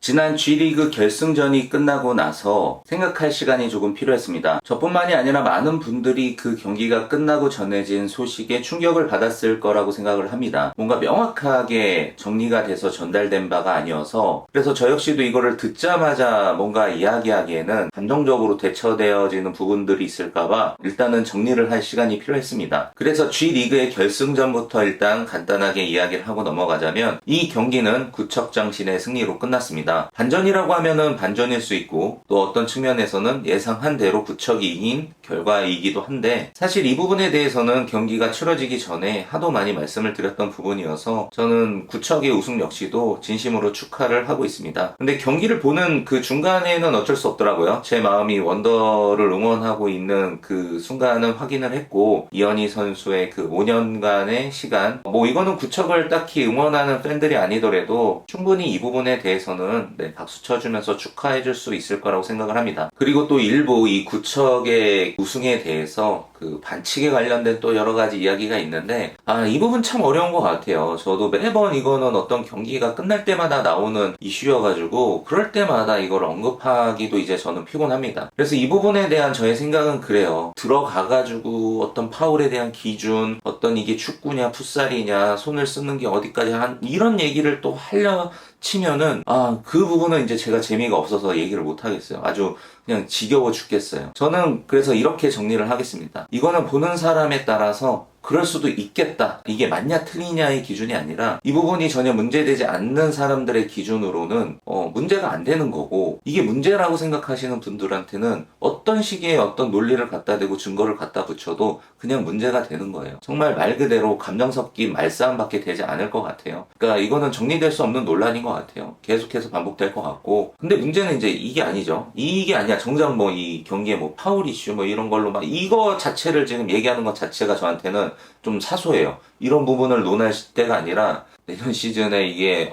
지난 G리그 결승전이 끝나고 나서 생각할 시간이 조금 필요했습니다. 저뿐만이 아니라 많은 분들이 그 경기가 끝나고 전해진 소식에 충격을 받았을 거라고 생각을 합니다. 뭔가 명확하게 정리가 돼서 전달된 바가 아니어서, 그래서 저 역시도 이거를 듣자마자 뭔가 이야기하기에는 감정적으로 대처되어지는 부분들이 있을까봐 일단은 정리를 할 시간이 필요했습니다. 그래서 G리그의 결승전부터 일단 간단하게 이야기를 하고 넘어가자면, 이 경기는 구척장신의 승리로 끝났습니다. 반전이라고 하면은 반전일 수 있고, 또 어떤 측면에서는 예상한 대로 구척이 이긴 결과이기도 한데, 사실 이 부분에 대해서는 경기가 치러지기 전에 하도 많이 말씀을 드렸던 부분이어서 저는 구척의 우승 역시도 진심으로 축하를 하고 있습니다. 근데 경기를 보는 그 중간에는 어쩔 수 없더라고요. 제 마음이 원더를 응원하고 있는 그 순간은 확인을 했고, 이현희 선수의 그 5년간의 시간, 이거는 구척을 딱히 응원하는 팬들이 아니더라도 충분히 이 부분에 대해서는 박수 쳐주면서 축하해줄 수 있을 거라고 생각을 합니다. 그리고 또 일부 이 구척의 우승에 대해서 그 반칙에 관련된 또 여러 가지 이야기가 있는데, 이 부분 참 어려운 것 같아요. 저도 매번 이거는 어떤 경기가 끝날 때마다 나오는 이슈여가지고 그럴 때마다 이걸 언급하기도 이제 저는 피곤합니다. 그래서 이 부분에 대한 저의 생각은 그래요. 들어가가지고 어떤 파울에 대한 기준, 어떤 이게 축구냐 풋살이냐, 손을 쓰는 게 어디까지 이런 얘기를 또 하려 치면은 그 부분은 이제 제가 재미가 없어서 얘기를 못 하겠어요. 아주 그냥 지겨워 죽겠어요. 저는 그래서 이렇게 정리를 하겠습니다. 이거는 보는 사람에 따라서 그럴 수도 있겠다, 이게 맞냐 틀리냐의 기준이 아니라, 이 부분이 전혀 문제되지 않는 사람들의 기준으로는 문제가 안 되는 거고, 이게 문제라고 생각하시는 분들한테는 어떤 식의 어떤 논리를 갖다 대고 증거를 갖다 붙여도 그냥 문제가 되는 거예요. 정말 말 그대로 감정 섞인 말싸움밖에 되지 않을 것 같아요. 그러니까 이거는 정리될 수 없는 논란인 것 같아요. 계속해서 반복될 것 같고, 근데 문제는 이제 이게 아니죠. 이게 아니야. 정작 이 경기에 파울 이슈 이런 걸로 이거 자체를 지금 얘기하는 것 자체가 저한테는 좀 사소해요. 이런 부분을 논할 때가 아니라 내년 시즌에 이게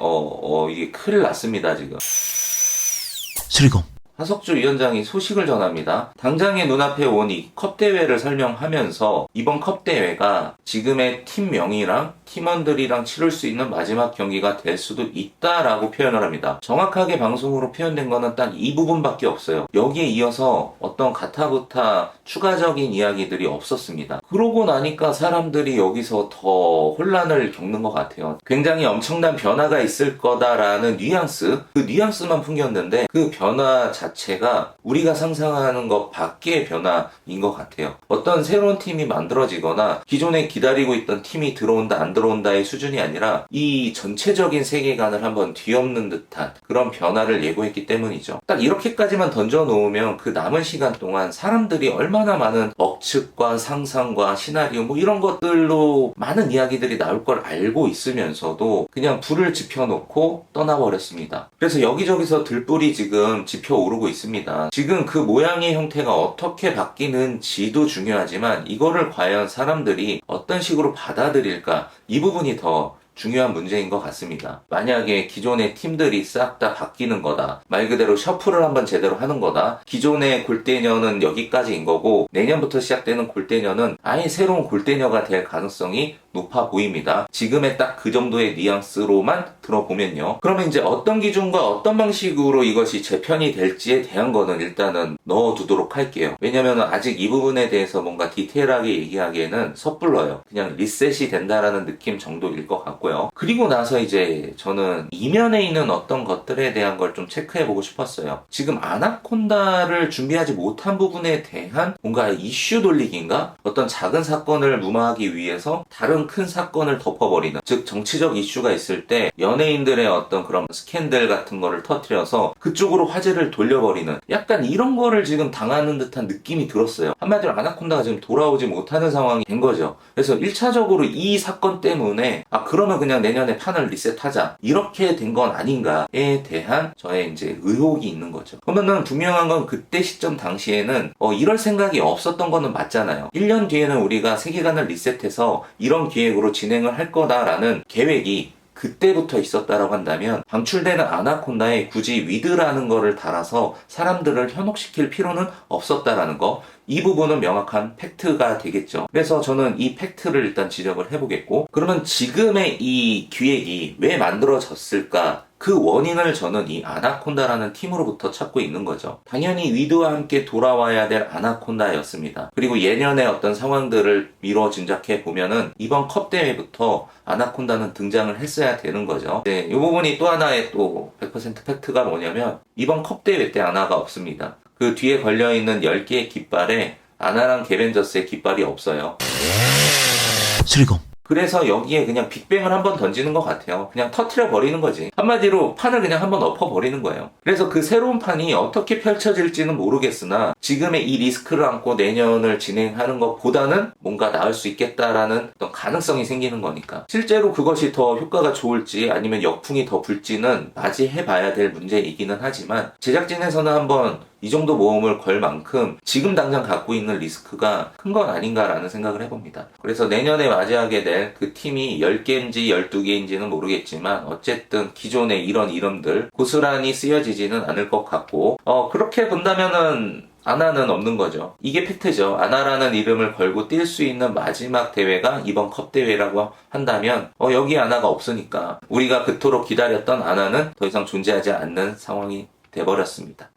큰일 났습니다, 지금. 수리공 하석주 위원장이 소식을 전합니다. 당장의 눈앞에 온 이 컵대회를 설명하면서 이번 컵대회가 지금의 팀명이랑 팀원들이랑 치를 수 있는 마지막 경기가 될 수도 있다라고 표현을 합니다. 정확하게 방송으로 표현된 거는 딱 이 부분밖에 없어요. 여기에 이어서 어떤 가타부타 추가적인 이야기들이 없었습니다. 그러고 나니까 사람들이 여기서 더 혼란을 겪는 것 같아요. 굉장히 엄청난 변화가 있을 거다라는 뉘앙스, 그 뉘앙스만 풍겼는데 그 변화 자체가 우리가 상상하는 것 밖의 변화인 것 같아요. 어떤 새로운 팀이 만들어지거나 기존에 기다리고 있던 팀이 들어온다 안 들어온다의 수준이 아니라 이 전체적인 세계관을 한번 뒤엎는 듯한 그런 변화를 예고했기 때문이죠. 딱 이렇게까지만 던져놓으면 그 남은 시간 동안 사람들이 얼마나 많은 억측과 상상과 시나리오 이런 것들로 많은 이야기들이 나올 걸 알고 있으면서도 그냥 불을 지펴놓고 떠나버렸습니다. 그래서 여기저기서 들불이 지금 지펴오르고 있습니다. 지금 그 모양의 형태가 어떻게 바뀌는지도 중요하지만 이거를 과연 사람들이 어떤 식으로 받아들일까, 이 부분이 더 중요한 문제인 것 같습니다. 만약에 기존의 팀들이 싹 다 바뀌는 거다, 말 그대로 셔플을 한번 제대로 하는 거다, 기존의 골대녀는 여기까지인 거고 내년부터 시작되는 골대녀는 아예 새로운 골대녀가 될 가능성이 높아 보입니다. 지금의 딱 그 정도의 뉘앙스로만 들어보면요. 그러면 이제 어떤 기준과 어떤 방식으로 이것이 재편이 될지에 대한 거는 일단은 넣어두도록 할게요. 왜냐면 아직 이 부분에 대해서 뭔가 디테일하게 얘기하기에는 섣불러요. 그냥 리셋이 된다라는 느낌 정도일 것 같고요. 그리고 나서 이제 저는 이면에 있는 어떤 것들에 대한 걸 좀 체크해보고 싶었어요. 지금 아나콘다를 준비하지 못한 부분에 대한 뭔가 이슈 돌리기인가? 어떤 작은 사건을 무마하기 위해서 다른 큰 사건을 덮어버리는, 즉 정치적 이슈가 있을 때 연예인들의 어떤 그런 스캔들 같은 거를 터뜨려서 그쪽으로 화제를 돌려버리는, 약간 이런 거를 지금 당하는 듯한 느낌이 들었어요. 한마디로 아나콘다가 지금 돌아오지 못하는 상황이 된 거죠. 그래서 1차적으로 이 사건 때문에 그러면 그냥 내년에 판을 리셋하자, 이렇게 된 건 아닌가에 대한 저의 이제 의혹이 있는 거죠. 그러면은 분명한 건 그때 시점 당시에는 이럴 생각이 없었던 거는 맞잖아요. 1년 뒤에는 우리가 세계관을 리셋해서 이런 기획으로 진행을 할 거다라는 계획이 그때부터 있었다라고 한다면 방출되는 아나콘다에 굳이 위드라는 거를 달아서 사람들을 현혹시킬 필요는 없었다라는 거, 이 부분은 명확한 팩트가 되겠죠. 그래서 저는 이 팩트를 일단 지적을 해보겠고, 그러면 지금의 이 기획이 왜 만들어졌을까 그 원인을 저는 이 아나콘다라는 팀으로부터 찾고 있는 거죠. 당연히 위드와 함께 돌아와야 될 아나콘다였습니다. 그리고 예년의 어떤 상황들을 미뤄 짐작해 보면은 이번 컵 대회부터 아나콘다는 등장을 했어야 되는 거죠. 네, 이 부분이 또 하나의 또 100% 팩트가 뭐냐면 이번 컵 대회 때 아나가 없습니다. 그 뒤에 걸려있는 10개의 깃발에 아나랑 개벤저스의 깃발이 없어요. 수리검. 그래서 여기에 그냥 빅뱅을 한번 던지는 것 같아요. 그냥 터트려 버리는 거지. 한마디로 판을 그냥 한번 엎어 버리는 거예요. 그래서 그 새로운 판이 어떻게 펼쳐질지는 모르겠으나 지금의 이 리스크를 안고 내년을 진행하는 것보다는 뭔가 나을 수 있겠다라는 어떤 가능성이 생기는 거니까. 실제로 그것이 더 효과가 좋을지 아니면 역풍이 더 불지는 맞이해 봐야 될 문제이기는 하지만 제작진에서는 한번 이 정도 모험을 걸 만큼 지금 당장 갖고 있는 리스크가 큰 건 아닌가라는 생각을 해봅니다. 그래서 내년에 맞이하게 될 그 팀이 10개인지 12개인지는 모르겠지만 어쨌든 기존의 이런 이름들 고스란히 쓰여지지는 않을 것 같고 그렇게 본다면은 아나는 없는 거죠. 이게 팩트죠. 아나라는 이름을 걸고 뛸 수 있는 마지막 대회가 이번 컵 대회라고 한다면 여기 아나가 없으니까 우리가 그토록 기다렸던 아나는 더 이상 존재하지 않는 상황이 돼버렸습니다.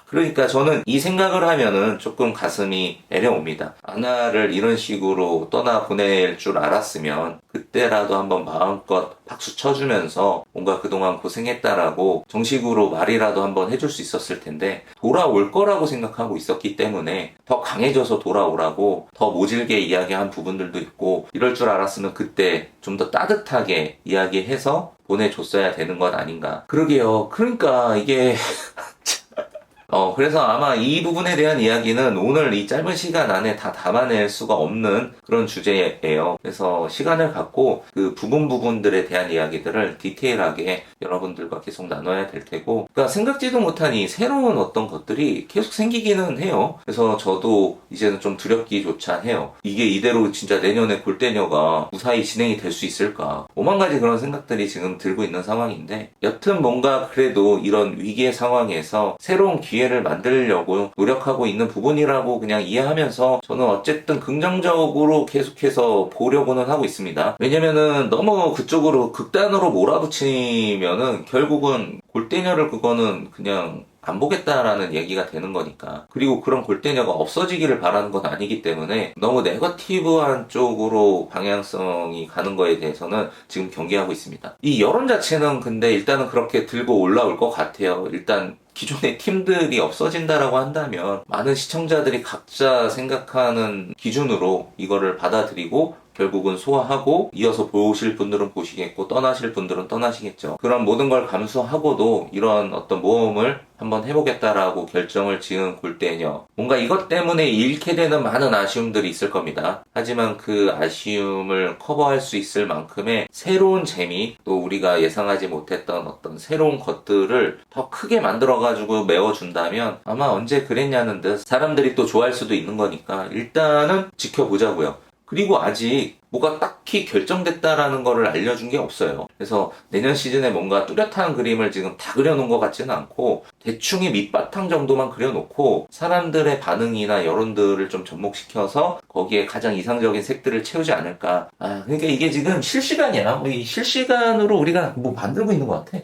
그러니까 저는 이 생각을 하면은 조금 가슴이 애려옵니다. 아나를 이런 식으로 떠나보낼 줄 알았으면 그때라도 한번 마음껏 박수 쳐주면서 뭔가 그동안 고생했다라고 정식으로 말이라도 한번 해줄 수 있었을 텐데 돌아올 거라고 생각하고 있었기 때문에 더 강해져서 돌아오라고 더 모질게 이야기한 부분들도 있고 이럴 줄 알았으면 그때 좀 더 따뜻하게 이야기해서 보내줬어야 되는 것 아닌가. 그러게요. 그러니까 이게 그래서 아마 이 부분에 대한 이야기는 오늘 이 짧은 시간 안에 다 담아낼 수가 없는 그런 주제예요. 그래서 시간을 갖고 그 부분들에 대한 이야기들을 디테일하게 여러분들과 계속 나눠야 될 테고, 그러니까 생각지도 못한 이 새로운 어떤 것들이 계속 생기기는 해요. 그래서 저도 이제는 좀 두렵기조차 해요. 이게 이대로 진짜 내년에 골대녀가 무사히 진행이 될 수 있을까? 오만 가지 그런 생각들이 지금 들고 있는 상황인데, 여튼 뭔가 그래도 이런 위기의 상황에서 새로운 기회를 만들려고 노력하고 있는 부분이라고 그냥 이해하면서 저는 어쨌든 긍정적으로 계속해서 보려고는 하고 있습니다. 왜냐면은 너무 그쪽으로 극단으로 몰아붙이면은 결국은 골대녀를 그거는 그냥 안 보겠다라는 얘기가 되는 거니까. 그리고 그런 골대녀가 없어지기를 바라는 건 아니기 때문에 너무 네거티브한 쪽으로 방향성이 가는 거에 대해서는 지금 경계하고 있습니다. 이 여론 자체는 근데 일단은 그렇게 들고 올라올 것 같아요. 일단 기존의 팀들이 없어진다라고 한다면 많은 시청자들이 각자 생각하는 기준으로 이거를 받아들이고 결국은 소화하고 이어서 보실 분들은 보시겠고 떠나실 분들은 떠나시겠죠. 그런 모든 걸 감수하고도 이런 어떤 모험을 한번 해보겠다라고 결정을 지은 골대녀. 뭔가 이것 때문에 잃게 되는 많은 아쉬움들이 있을 겁니다. 하지만 그 아쉬움을 커버할 수 있을 만큼의 새로운 재미, 또 우리가 예상하지 못했던 어떤 새로운 것들을 더 크게 만들어가지고 메워준다면 아마 언제 그랬냐는 듯 사람들이 또 좋아할 수도 있는 거니까 일단은 지켜보자고요. 그리고 아직 뭐가 딱히 결정됐다라는 거를 알려준 게 없어요. 그래서 내년 시즌에 뭔가 뚜렷한 그림을 지금 다 그려놓은 것 같지는 않고 대충의 밑바탕 정도만 그려놓고 사람들의 반응이나 여론들을 좀 접목시켜서 거기에 가장 이상적인 색들을 채우지 않을까. 그러니까 이게 지금 실시간이야. 이 실시간으로 우리가 뭐 만들고 있는 것 같아.